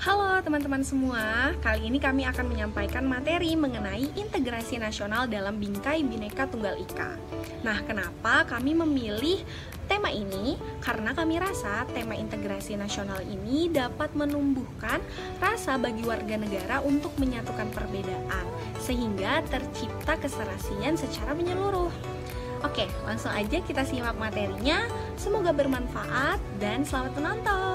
Halo teman-teman semua, kali ini kami akan menyampaikan materi mengenai integrasi nasional dalam Bingkai Bhinneka Tunggal Ika. Nah, kenapa kami memilih tema ini? Karena kami rasa tema integrasi nasional ini dapat menumbuhkan rasa bagi warga negara untuk menyatukan perbedaan, sehingga tercipta keserasian secara menyeluruh. Oke, langsung aja kita simak materinya. Semoga bermanfaat dan selamat menonton.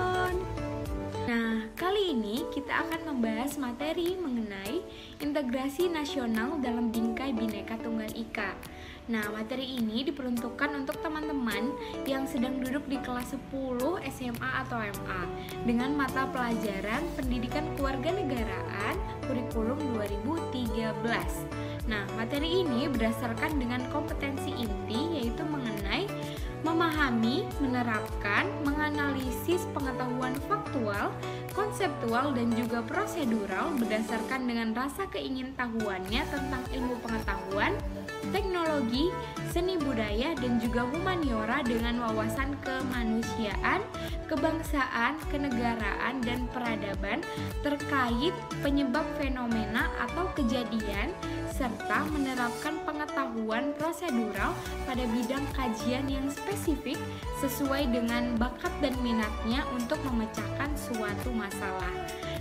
Nah, kali ini kita akan membahas materi mengenai integrasi nasional dalam Bingkai Bhinneka Tunggal Ika. Nah, materi ini diperuntukkan untuk teman-teman yang sedang duduk di kelas 10 SMA atau MA dengan mata pelajaran Pendidikan Kewarganegaraan Kurikulum 2013. Nah, materi ini berdasarkan dengan kompetensi inti yaitu mengenai memahami, menerapkan, menganalisis pengetahuan faktual, konseptual, dan juga prosedural berdasarkan dengan rasa keingintahuannya tentang ilmu pengetahuan, teknologi, seni budaya, dan juga humaniora dengan wawasan kemanusiaan, kebangsaan, kenegaraan, dan peradaban terkait penyebab fenomena atau kejadian, serta menerapkan pengetahuan prosedural pada bidang kajian yang spesifik sesuai dengan bakat dan minatnya untuk memecahkan suatu masalah.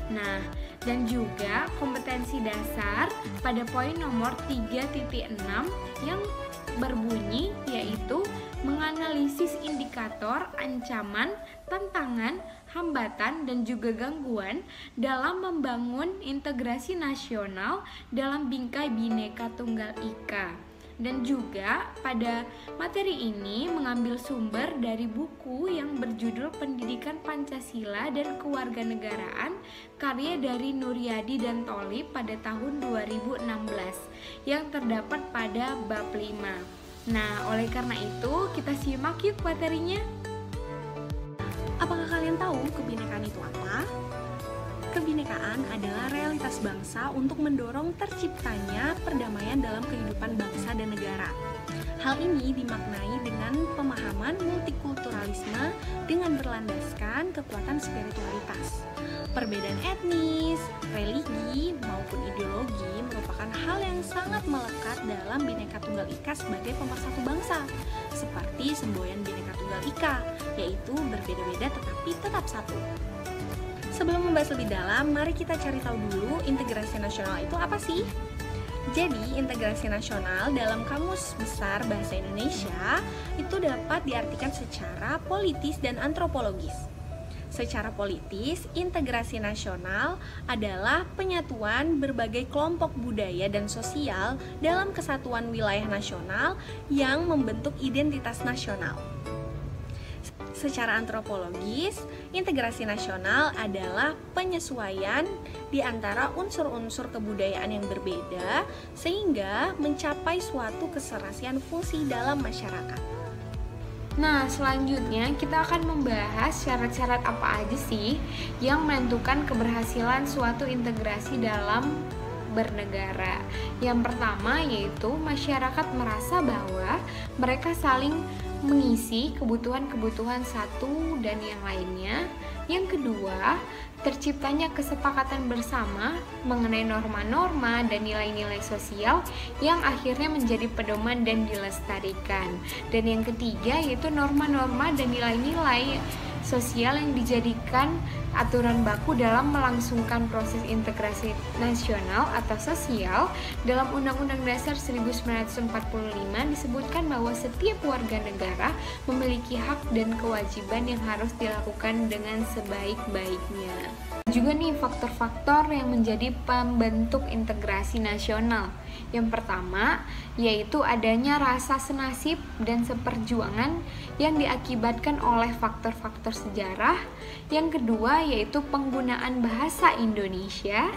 Nah, dan juga kompetensi dasar pada poin nomor 3.6 yang berbunyi yaitu menganalisis indikator, ancaman, tantangan, hambatan, dan juga gangguan dalam membangun integrasi nasional dalam Bingkai Bhinneka Tunggal Ika. Dan juga pada materi ini mengambil sumber dari buku yang berjudul Pendidikan Pancasila dan Kewarganegaraan karya dari Nuryadi dan Tholib pada tahun 2016 yang terdapat pada bab 5. Nah, oleh karena itu kita simak yuk materinya. Apakah kalian tahu kebinekaan itu apa? Kebinekaan adalah realitas bangsa untuk mendorong terciptanya perdamaian dalam kehidupan bangsa dan negara. Hal ini dimaknai dengan pemahaman multikulturalisme dengan berlandaskan kekuatan spiritualitas. Perbedaan etnis, religi, maupun ideologi merupakan hal yang sangat melekat dalam Bhinneka Tunggal Ika sebagai pemersatu bangsa, seperti semboyan Bhinneka Tunggal Ika, yaitu berbeda-beda tetapi tetap satu. Sebelum membahas lebih dalam, mari kita cari tahu dulu integrasi nasional itu apa sih? Jadi, integrasi nasional dalam Kamus Besar Bahasa Indonesia itu dapat diartikan secara politis dan antropologis. Secara politis, integrasi nasional adalah penyatuan berbagai kelompok budaya dan sosial dalam kesatuan wilayah nasional yang membentuk identitas nasional. Secara antropologis, integrasi nasional adalah penyesuaian di antara unsur-unsur kebudayaan yang berbeda sehingga mencapai suatu keserasian fungsi dalam masyarakat. Nah, selanjutnya kita akan membahas syarat-syarat apa aja sih yang menentukan keberhasilan suatu integrasi dalam bernegara. Yang pertama yaitu masyarakat merasa bahwa mereka saling mengisi kebutuhan-kebutuhan satu dan yang lainnya. Yang kedua, terciptanya kesepakatan bersama mengenai norma-norma dan nilai-nilai sosial yang akhirnya menjadi pedoman dan dilestarikan. Dan yang ketiga yaitu norma-norma dan nilai-nilai sosial yang dijadikan aturan baku dalam melangsungkan proses integrasi nasional atau sosial. Dalam Undang-Undang Dasar 1945 disebutkan bahwa setiap warga negara memiliki hak dan kewajiban yang harus dilakukan dengan sebaik-baiknya. Juga nih faktor-faktor yang menjadi pembentuk integrasi nasional. Yang pertama yaitu adanya rasa senasib dan seperjuangan yang diakibatkan oleh faktor-faktor sejarah. Yang kedua yaitu penggunaan bahasa Indonesia.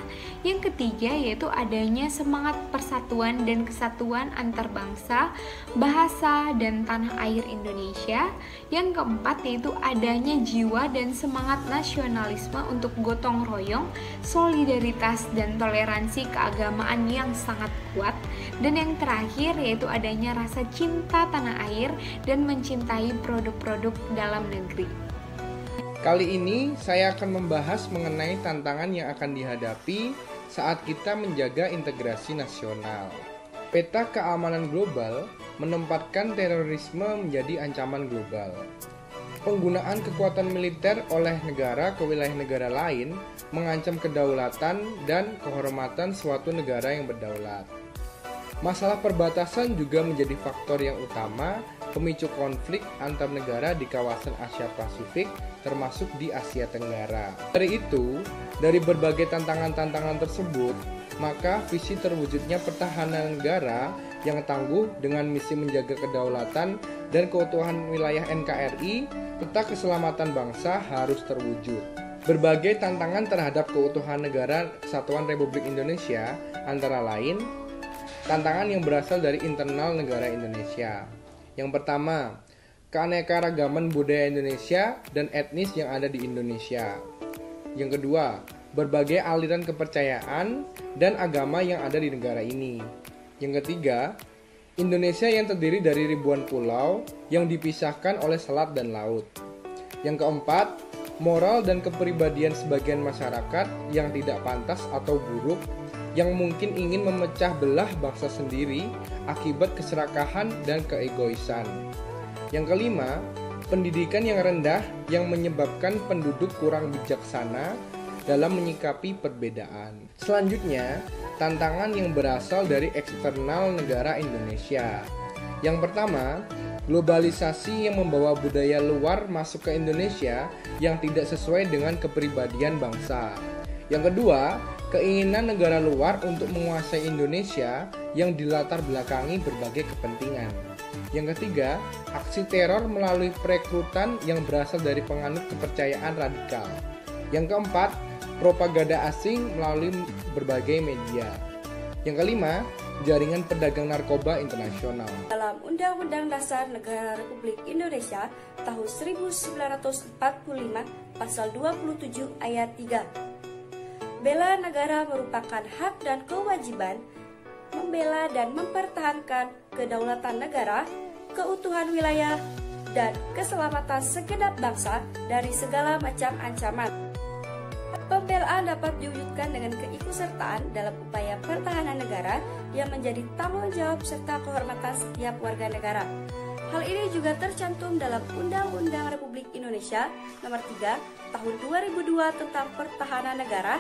Yang ketiga yaitu adanya semangat persatuan dan kesatuan antar bangsa, bahasa, dan tanah air Indonesia. Yang keempat yaitu adanya jiwa dan semangat nasionalisme untuk gotong royong, solidaritas, dan toleransi keagamaan yang sangat kuat. Dan yang terakhir yaitu adanya rasa cinta tanah air dan mencintai produk-produk dalam negeri. Kali ini saya akan membahas mengenai tantangan yang akan dihadapi saat kita menjaga integrasi nasional. Peta keamanan global menempatkan terorisme menjadi ancaman global. Penggunaan kekuatan militer oleh negara ke wilayah negara lain mengancam kedaulatan dan kehormatan suatu negara yang berdaulat. Masalah perbatasan juga menjadi faktor yang utama pemicu konflik antar negara di kawasan Asia Pasifik, termasuk di Asia Tenggara. Dari itu, dari berbagai tantangan-tantangan tersebut, maka visi terwujudnya pertahanan negara yang tangguh dengan misi menjaga kedaulatan dan keutuhan wilayah NKRI, serta keselamatan bangsa harus terwujud. Berbagai tantangan terhadap keutuhan negara Kesatuan Republik Indonesia antara lain tantangan yang berasal dari internal negara Indonesia. Yang pertama, keanekaragaman budaya Indonesia dan etnis yang ada di Indonesia. Yang kedua, berbagai aliran kepercayaan dan agama yang ada di negara ini. Yang ketiga, Indonesia yang terdiri dari ribuan pulau yang dipisahkan oleh selat dan laut. Yang keempat, moral dan kepribadian sebagian masyarakat yang tidak pantas atau buruk yang mungkin ingin memecah belah bangsa sendiri akibat keserakahan dan keegoisan. Yang kelima, pendidikan yang rendah yang menyebabkan penduduk kurang bijaksana dalam menyikapi perbedaan. Selanjutnya, tantangan yang berasal dari eksternal negara Indonesia. Yang pertama, globalisasi yang membawa budaya luar masuk ke Indonesia yang tidak sesuai dengan kepribadian bangsa. Yang kedua, keinginan negara luar untuk menguasai Indonesia yang dilatar belakangi berbagai kepentingan. Yang ketiga, aksi teror melalui perekrutan yang berasal dari penganut kepercayaan radikal. Yang keempat, propaganda asing melalui berbagai media. Yang kelima, jaringan pedagang narkoba internasional. Dalam Undang-Undang Dasar Negara Republik Indonesia tahun 1945 pasal 27 ayat 3. Bela negara merupakan hak dan kewajiban membela dan mempertahankan kedaulatan negara, keutuhan wilayah, dan keselamatan segenap bangsa dari segala macam ancaman. Pembelaan dapat diwujudkan dengan keikutsertaan dalam upaya pertahanan negara yang menjadi tanggung jawab serta kehormatan setiap warga negara. Hal ini juga tercantum dalam Undang-Undang Republik Indonesia Nomor 3 Tahun 2002 tentang Pertahanan Negara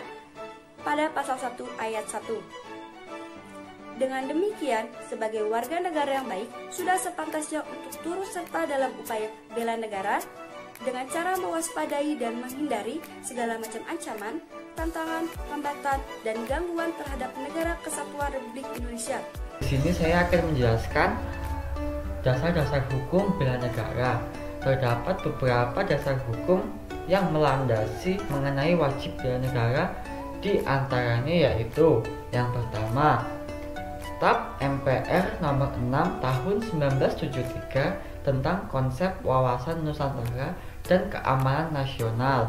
pada pasal 1 ayat 1. Dengan demikian, sebagai warga negara yang baik, sudah sepantasnya untuk turut serta dalam upaya bela negara dengan cara mewaspadai dan menghindari segala macam ancaman, tantangan, hambatan, dan gangguan terhadap negara kesatuan Republik Indonesia. Di sini saya akan menjelaskan dasar-dasar hukum bela negara. Terdapat beberapa dasar hukum yang melandasi mengenai wajib bela negara. Di antaranya yaitu yang pertama, Staf MPR nomor 6 tahun 1973 tentang konsep wawasan Nusantara dan keamanan nasional.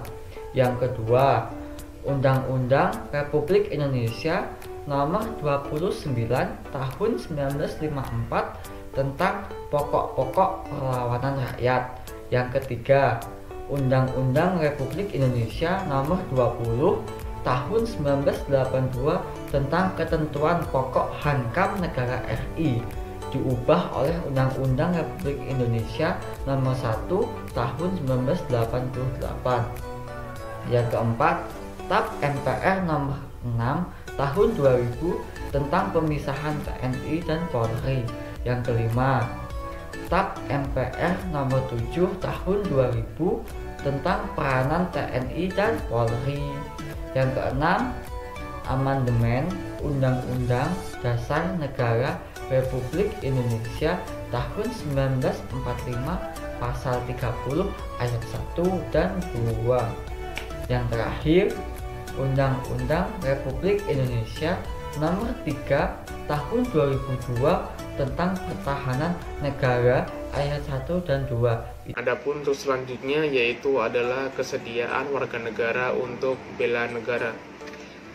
Yang kedua, Undang-Undang Republik Indonesia nomor 29 tahun 1954 tentang pokok-pokok perlawanan rakyat. Yang ketiga, Undang-Undang Republik Indonesia nomor 20 tahun 1982 tentang ketentuan pokok Hankam Negara RI, diubah oleh Undang-Undang Republik Indonesia nomor 1 tahun 1988. Yang keempat, Staf MPR nomor 6 tahun 2000 tentang pemisahan TNI dan Polri. Yang kelima, Staf MPR nomor 7 tahun 2000 tentang peranan TNI dan Polri. Yang keenam, Amandemen Undang-Undang Dasar Negara Republik Indonesia tahun 1945 pasal 30 ayat 1 dan 2. Yang terakhir, Undang-Undang Republik Indonesia nomor 3 tahun 2002 tentang pertahanan negara ayat 1 dan 2. Adapun untuk selanjutnya yaitu adalah kesediaan warga negara untuk bela negara.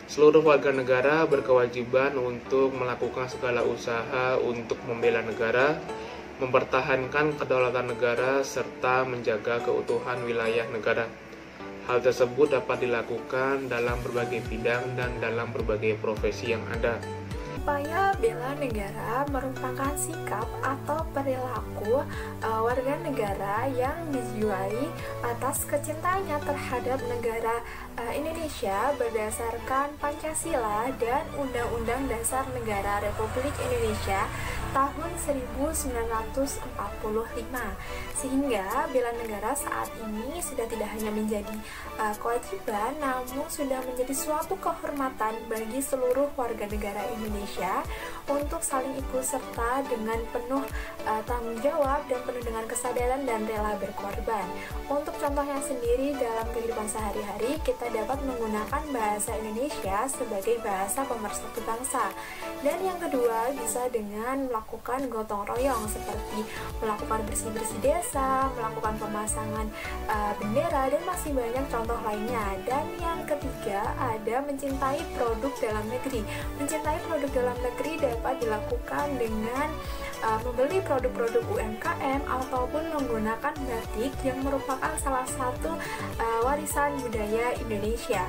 Seluruh warga negara berkewajiban untuk melakukan segala usaha untuk membela negara, mempertahankan kedaulatan negara, serta menjaga keutuhan wilayah negara. Hal tersebut dapat dilakukan dalam berbagai bidang dan dalam berbagai profesi yang ada. Upaya bela negara merupakan sikap atau perilaku warga negara yang dijiwai atas kecintaannya terhadap negara Indonesia berdasarkan Pancasila dan Undang-Undang Dasar Negara Republik Indonesia tahun 1945. Sehingga bela negara saat ini sudah tidak hanya menjadi kewajiban, namun sudah menjadi suatu kehormatan bagi seluruh warga negara Indonesia untuk saling ikut serta dengan penuh tanggung jawab dan penuh dengan kesadaran dan rela berkorban. Untuk contohnya sendiri dalam kehidupan sehari-hari, kita dapat menggunakan bahasa Indonesia sebagai bahasa pemersatu bangsa. Dan yang kedua bisa dengan melakukan gotong royong seperti melakukan bersih-bersih desa, melakukan pemasangan bendera, dan masih banyak contoh lainnya. Dan yang ketiga ada mencintai produk dalam negeri. Mencintai produk dalam negeri dapat dilakukan dengan membeli produk-produk UMKM ataupun menggunakan batik yang merupakan salah satu warisan budaya Indonesia.